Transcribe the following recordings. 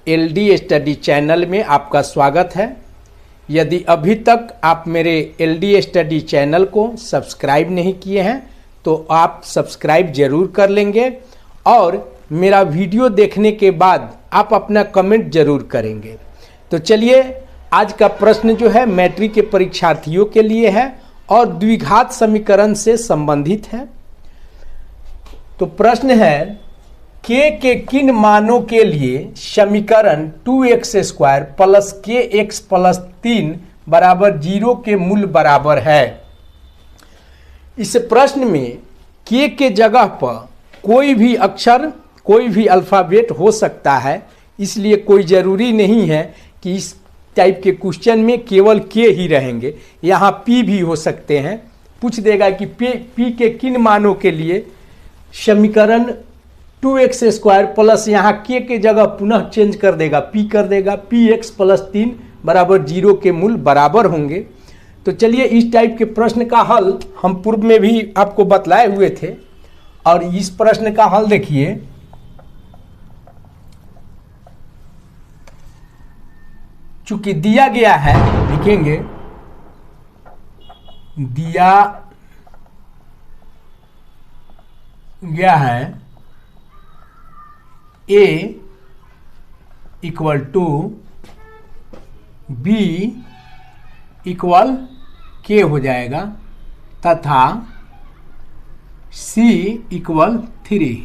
LD study channel में आपका स्वागत है। यदि अभी तक आप मेरे एलडी स्टडी चैनल को सब्सक्राइब नहीं किए हैं तो आप सब्सक्राइब जरूर कर लेंगे और मेरा वीडियो देखने के बाद आप अपना कमेंट जरूर करेंगे। तो चलिए, आज का प्रश्न जो है मैट्रिक के परीक्षार्थियों के लिए है और द्विघात समीकरण से संबंधित है। तो प्रश्न है, के किन मानों के लिए समीकरण 2x² प्लस kx प्लस 3 बराबर 0 के मूल बराबर है। इस प्रश्न में के जगह पर कोई भी अक्षर, कोई भी अल्फ़ाबेट हो सकता है, इसलिए कोई ज़रूरी नहीं है कि इस टाइप के क्वेश्चन में केवल के ही रहेंगे। यहाँ पी भी हो सकते हैं। पूछ देगा कि पी के किन मानों के लिए समीकरण 2x² प्लस यहाँ के जगह पुनः चेंज कर देगा, पी कर देगा, px प्लस 3 बराबर 0 के मूल बराबर होंगे। तो चलिए, इस टाइप के प्रश्न का हल हम पूर्व में भी आपको बतलाए हुए थे और इस प्रश्न का हल देखिए। चूंकि दिया गया है, लिखेंगे दिया गया है a equal to b equal k हो जाएगा तथा c इक्वल 3।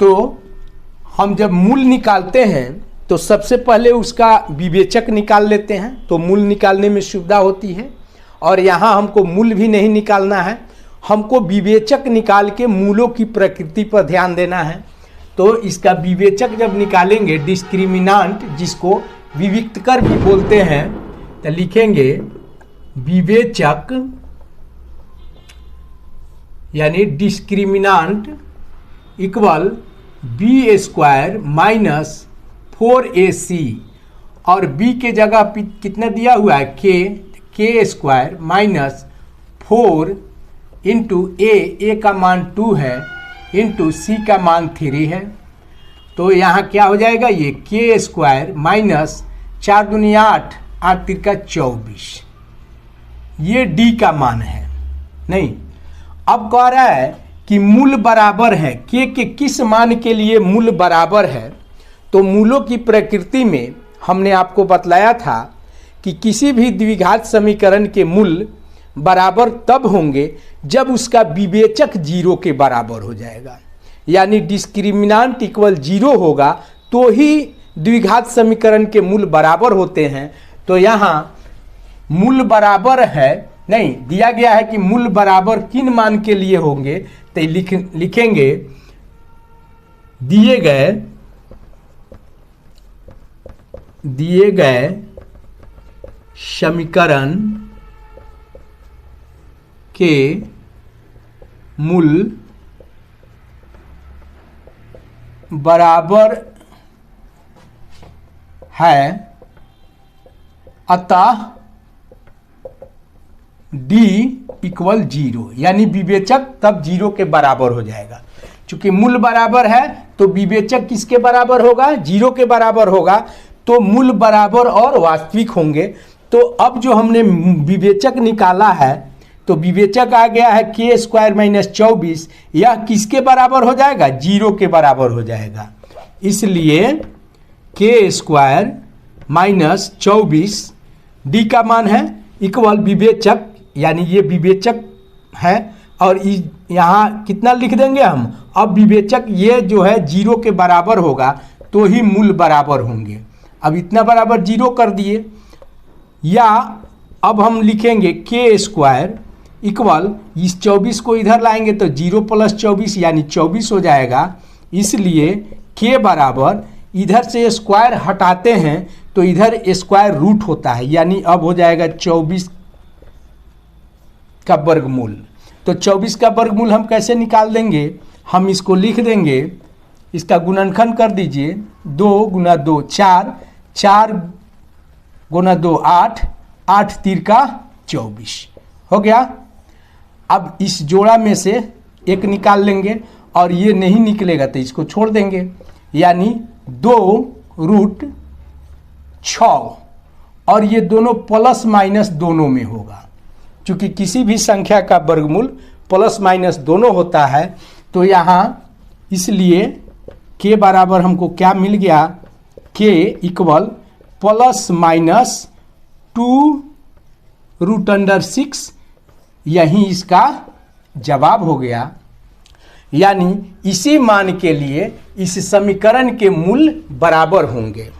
तो हम जब मूल निकालते हैं तो सबसे पहले उसका विवेचक निकाल लेते हैं, तो मूल निकालने में सुविधा होती है। और यहाँ हमको मूल भी नहीं निकालना है, हमको विवेचक निकाल के मूलों की प्रकृति पर ध्यान देना है। तो इसका विवेचक जब निकालेंगे, डिस्क्रिमिनांट जिसको विविक्तकर भी बोलते हैं, तो लिखेंगे विवेचक यानी डिस्क्रिमिनांट इक्वल b² माइनस 4ac और b के जगह कितना दिया हुआ है, k² माइनस 4 इंटू a का मान 2 है इंटू c का मान 3 है। तो यहाँ क्या हो जाएगा, ये k² माइनस 4 दूनी 8, 8 तिरका 24, ये d का मान है। नहीं, अब कह रहा है कि मूल बराबर है, के किस मान के लिए मूल बराबर है। तो मूलों की प्रकृति में हमने आपको बतलाया था कि किसी भी द्विघात समीकरण के मूल बराबर तब होंगे जब उसका विवेचक 0 के बराबर हो जाएगा, यानी डिस्क्रिमिनांट इक्वल 0 होगा तो ही द्विघात समीकरण के मूल बराबर होते हैं। तो यहाँ मूल बराबर है, नहीं दिया गया है कि मूल बराबर किन मान के लिए होंगे, तो लिखेंगे दिए गए समीकरण के मूल बराबर है, अतः d इक्वल 0, यानी विवेचक तब 0 के बराबर हो जाएगा। चूंकि मूल बराबर है तो विवेचक किसके बराबर होगा, 0 के बराबर होगा। तो मूल बराबर और वास्तविक होंगे। तो अब जो हमने विवेचक निकाला है, तो विवेचक आ गया है k² माइनस 24, यह किसके बराबर हो जाएगा, 0 के बराबर हो जाएगा। इसलिए k² माइनस 24 d का मान है इक्वल विवेचक, यानी ये विवेचक है और यहाँ कितना लिख देंगे हम, अब विवेचक ये जो है 0 के बराबर होगा तो ही मूल बराबर होंगे। अब इतना बराबर 0 कर दिए, या अब हम लिखेंगे k² इक्वल, इस 24 को इधर लाएंगे तो 0 प्लस 24 यानी 24 हो जाएगा। इसलिए k बराबर, इधर से स्क्वायर हटाते हैं तो इधर स्क्वायर रूट होता है, यानी अब हो जाएगा 24 का वर्गमूल। तो 24 का वर्गमूल हम कैसे निकाल देंगे, हम इसको लिख देंगे, इसका गुणनखंड कर दीजिए, 2 गुना 2 4, 4 गुना 2 8, 8 तिरका 24 हो गया। अब इस जोड़ा में से एक निकाल लेंगे और ये नहीं निकलेगा तो इसको छोड़ देंगे, यानी 2 रूट 6 और ये दोनों प्लस माइनस दोनों में होगा। क्योंकि किसी भी संख्या का वर्गमूल प्लस माइनस दोनों होता है, तो यहाँ इसलिए के बराबर हमको क्या मिल गया, के इक्वल प्लस माइनस 2√6, यही इसका जवाब हो गया। यानी इसी मान के लिए इस समीकरण के मूल बराबर होंगे।